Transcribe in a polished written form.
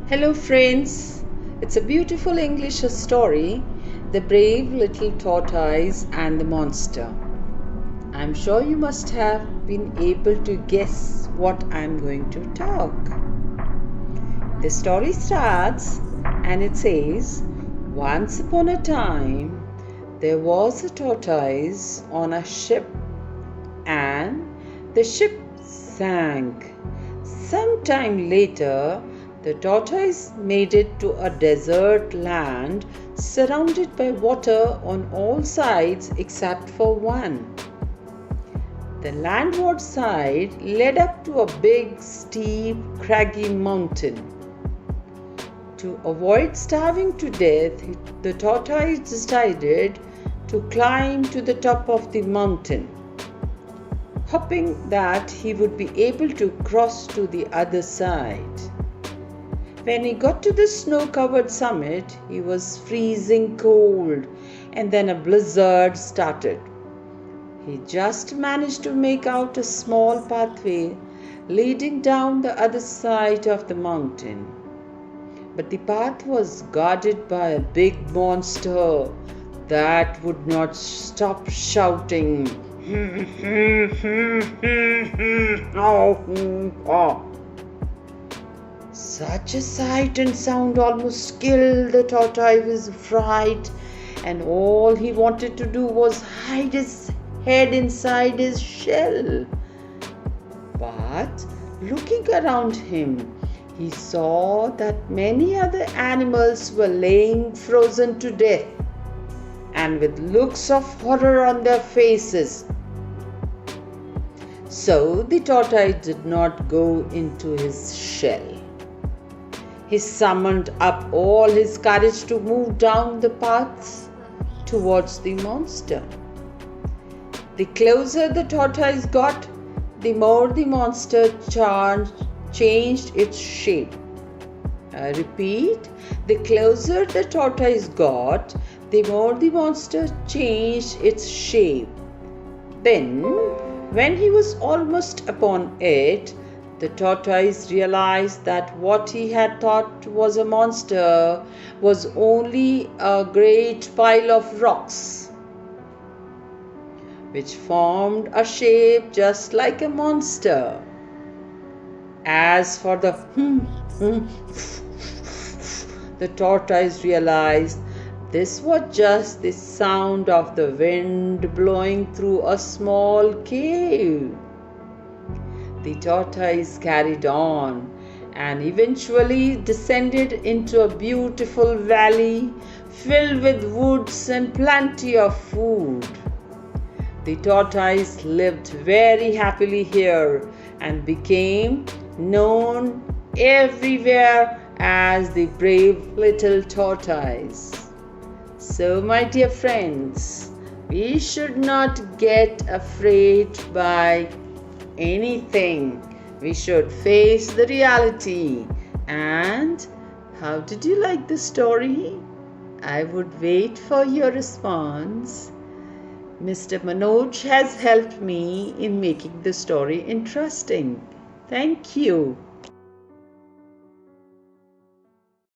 Hello friends, it's a beautiful English story, The Brave Little Tortoise and the Monster. I'm sure you must have been able to guess what I'm going to talk. The story starts and it says, once upon a time there was a tortoise on a ship and the ship sank. Sometime later, the tortoise made it to a desert land surrounded by water on all sides except for one. The landward side led up to a big, steep, craggy mountain. To avoid starving to death, the tortoise decided to climb to the top of the mountain, hoping that he would be able to cross to the other side. When he got to the snow-covered summit, he was freezing cold, and then a blizzard started. He just managed to make out a small pathway leading down the other side of the mountain. But the path was guarded by a big monster that would not stop shouting. Such a sight and sound almost killed the tortoise with fright, and all he wanted to do was hide his head inside his shell. But looking around him, he saw that many other animals were laying frozen to death and with looks of horror on their faces. So the tortoise did not go into his shell. He summoned up all his courage to move down the path towards the monster. The closer the tortoise got, the more the monster changed its shape. I repeat, the closer the tortoise got, the more the monster changed its shape. Then, when he was almost upon it, the tortoise realized that what he had thought was a monster was only a great pile of rocks, which formed a shape just like a monster. As for the tortoise realized this was just the sound of the wind blowing through a small cave. The tortoise carried on and eventually descended into a beautiful valley filled with woods and plenty of food. The tortoise lived very happily here and became known everywhere as the brave little tortoise. So, my dear friends, we should not get afraid by anything. We should face the reality. And how did you like the story? I would wait for your response. Mr. Manoj has helped me in making the story interesting. Thank you.